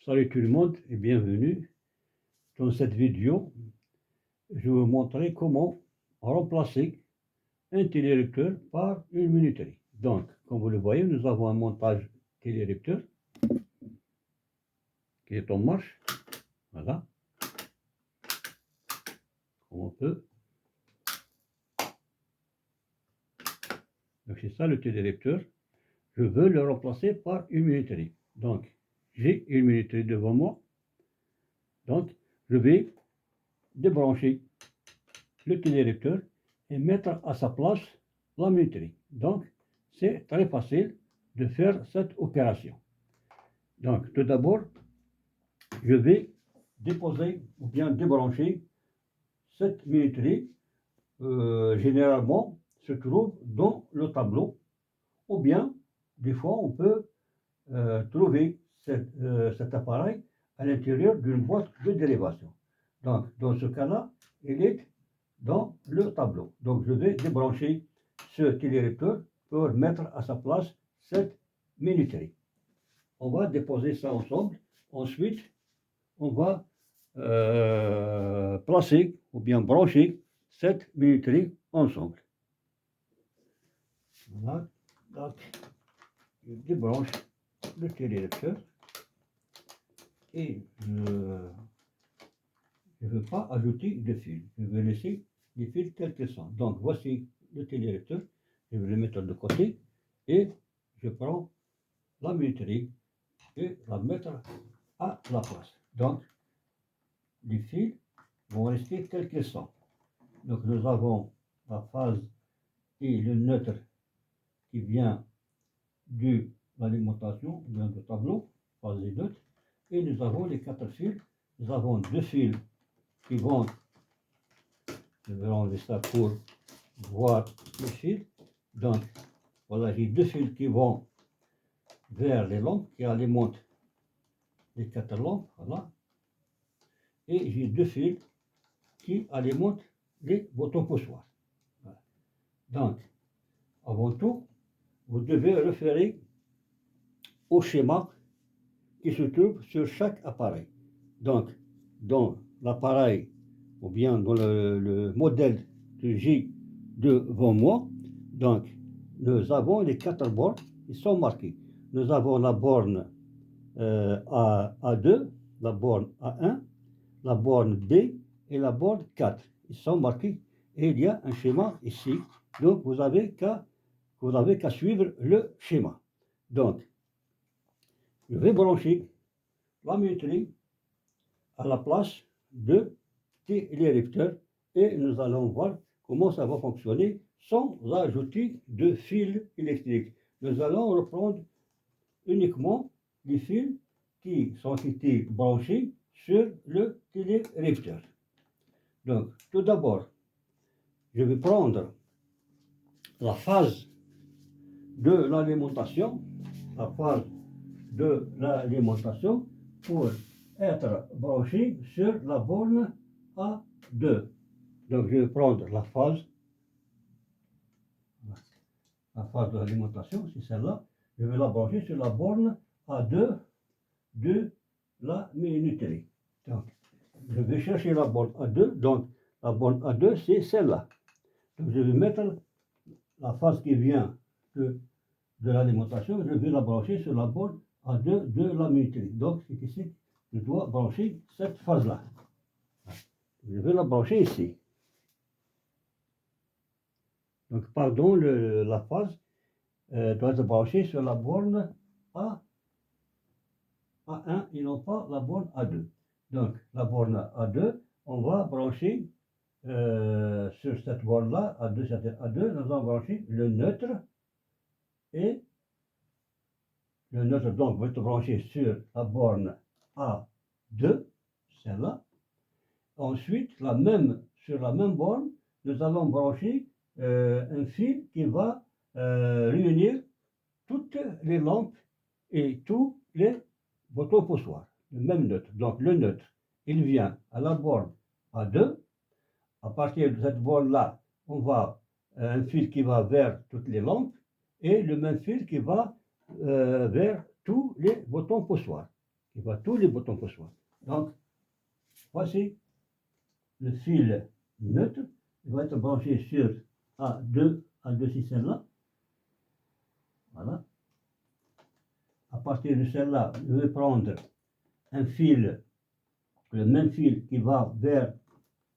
Salut tout le monde et bienvenue. Dans cette vidéo, je vais vous montrer comment remplacer un télélecteur par une minuterie. Donc, comme vous le voyez, nous avons un montage télélecteur qui est en marche. Voilà. Comme on peut. Donc, c'est ça le télélecteur. Je veux le remplacer par une minuterie. Donc, j'ai une minuterie devant moi. Donc, je vais débrancher le télélecteur et mettre à sa place la minuterie. Donc, c'est très facile de faire cette opération. Donc, tout d'abord, je vais déposer ou bien débrancher cette minuterie. Généralement, se trouve dans le tableau, ou bien, des fois, on peut trouver cet appareil à l'intérieur d'une boîte de dérivation. Donc, dans ce cas-là, il est dans le tableau. Donc, je vais débrancher ce télélecteur pour mettre à sa place cette minuterie. On va déposer ça ensemble. Ensuite, on va placer ou bien brancher cette minuterie ensemble. Voilà. Donc, je débranche le télélecteur et je ne veux pas ajouter de fil. Je vais laisser les fils tels qu'ils sont. Donc, voici le télélecteur. Je vais le mettre de côté et je prends la minuterie et la mettre à la place. Donc, les fils vont rester tels qu'ils sont. Donc, nous avons la phase et le neutre qui vient de l'alimentation, vient du tableau, phase et neutre. Et nous avons les 4 fils. Nous avons 2 fils qui vont, je vais enlever ça pour voir les fils. Donc, voilà, j'ai 2 fils qui vont vers les lampes, qui alimentent les 4 lampes, voilà. Et j'ai 2 fils qui alimentent les boutons poussoirs. Voilà. Donc, avant tout, vous devez référer au schéma qui se trouve sur chaque appareil. Donc, dans l'appareil, ou bien dans le modèle que j'ai devant moi, donc, nous avons les 4 bornes qui sont marquées. Nous avons la borne A2, la borne A1, la borne B et la borne 4. Ils sont marqués et il y a un schéma ici. Donc, vous avez qu'à suivre le schéma. Donc, je vais brancher la minuterie à la place de télélecteur et nous allons voir comment ça va fonctionner sans ajouter de fil électrique. Nous allons reprendre uniquement les fils qui sont été branchés sur le télélecteur. Donc, tout d'abord, je vais prendre la phase de l'alimentation, pour être branché sur la borne A2. Donc, je vais prendre la phase de l'alimentation, c'est celle-là. Je vais la brancher sur la borne A2 de la minuterie. Donc, je vais chercher la borne A2. Donc, la borne A2, c'est celle-là. Donc, je vais mettre la phase qui vient de l'alimentation, je vais la brancher sur la borne A2 de la minuterie. Donc, c'est ici, je dois brancher cette phase-là. Je vais la brancher ici. Donc, pardon, la phase doit être branchée sur la borne A1 et non pas la borne A2. Donc, la borne A2, on va brancher sur cette borne-là, A2, nous allons brancher le neutre et le neutre donc va être branché sur la borne A2, celle-là. Ensuite, sur la même borne, nous allons brancher un fil qui va réunir toutes les lampes et tous les boutons poussoirs. Le même neutre. Donc le neutre, il vient à la borne A2. À partir de cette borne-là, on va un fil qui va vers toutes les lampes et le même fil qui va vers tous les boutons poussoirs. qui voit tous les boutons poussoirs. Donc, voici le fil neutre. Il va être branché sur A2 celle-là. Voilà. À partir de celle-là, je vais prendre un fil, le même fil qui va vers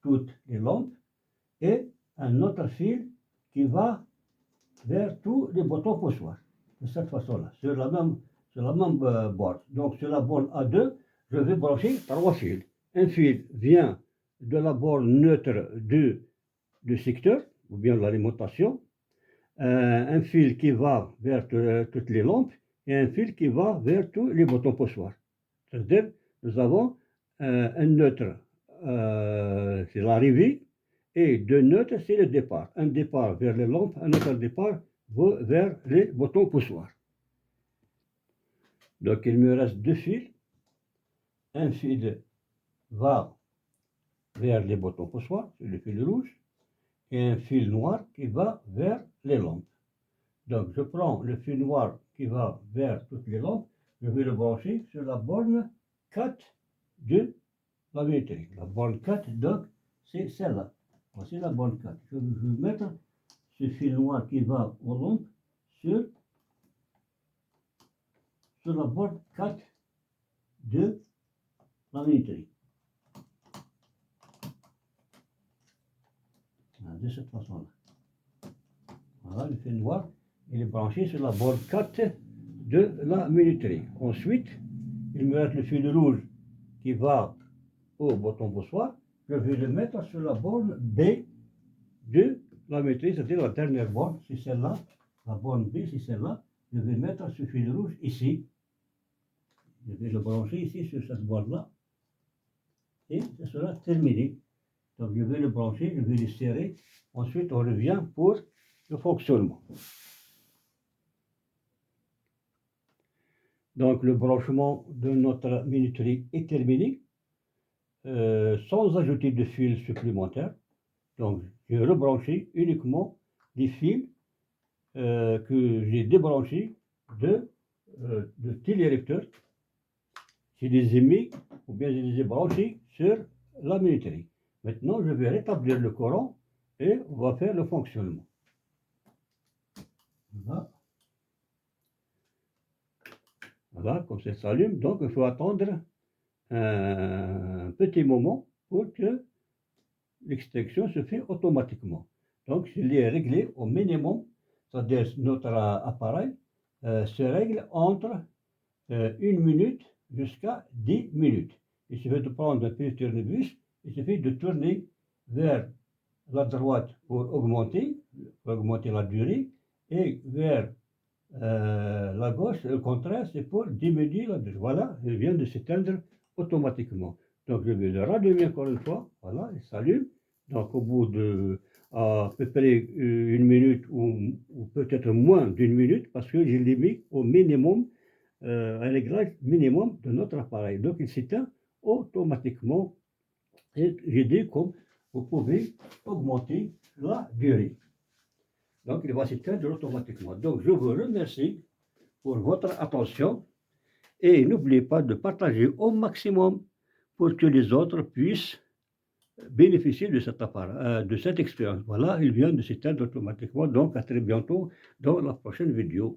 toutes les lampes, et un autre fil qui va vers tous les boutons poussoirs. De cette façon-là, sur la même borne. Donc sur la borne A2, je vais brancher 3 fils. Un fil vient de la borne neutre du secteur, ou bien de l'alimentation, un fil qui va vers toutes les lampes, et un fil qui va vers tous les boutons poussoirs. C'est-à-dire, nous avons un neutre, c'est l'arrivée, et deux neutres, c'est le départ. Un départ vers les lampes, un autre départ vers les boutons poussoirs. Donc il me reste deux fils. Un fil va vers les boutons poussoirs, c'est le fil rouge, et un fil noir qui va vers les lampes. Donc je prends le fil noir qui va vers toutes les lampes, je vais le brancher sur la borne 4 de la minuterie. La borne 4, donc, c'est celle-là. Voici la borne 4. Je vais mettre ce fil noir qui va aux lampes sur la borne 4 de la minuterie. De cette façon-là. Voilà, le fil noir, il est branché sur la borne 4 de la minuterie. Ensuite, il me reste le fil rouge qui va au bouton poussoir. Je vais le mettre sur la borne B de la minuterie, c'est-à-dire la dernière borne, c'est celle-là. La borne B, c'est celle-là. Je vais mettre ce fil rouge ici. Je vais le brancher ici sur cette borne-là. Et ce sera terminé. Donc je vais le brancher, je vais le serrer. Ensuite, on revient pour le fonctionnement. Donc le branchement de notre minuterie est terminé, sans ajouter de fils supplémentaires. Donc j'ai rebranché uniquement les fils que j'ai débranchés de télérecteur. Je les ai mis, ou bien je les ai branchés sur la minuterie. Maintenant, je vais rétablir le courant et on va faire le fonctionnement. Voilà. Voilà, comme ça s'allume. Donc, il faut attendre un petit moment pour que l'extinction se fait automatiquement. Donc, je l'ai réglé au minimum, c'est-à-dire notre appareil se règle entre 1 minute jusqu'à 10 minutes. Il suffit de prendre un petit tournevis, il suffit de tourner vers la droite pour augmenter la durée, et vers la gauche, le contraire, c'est pour diminuer la durée. Voilà, il vient de s'éteindre automatiquement. Donc je vais le rallumer encore une fois, voilà, il s'allume. Donc au bout de à peu près 1 minute ou peut-être moins d'1 minute, parce que je l'ai mis au minimum, un réglage minimum de notre appareil. Donc il s'éteint automatiquement. Et j'ai dit comme vous pouvez augmenter la durée. Donc il va s'éteindre automatiquement. Donc je vous remercie pour votre attention et n'oubliez pas de partager au maximum pour que les autres puissent bénéficier de de cette expérience. Voilà, il vient de s'éteindre automatiquement. Donc à très bientôt dans la prochaine vidéo.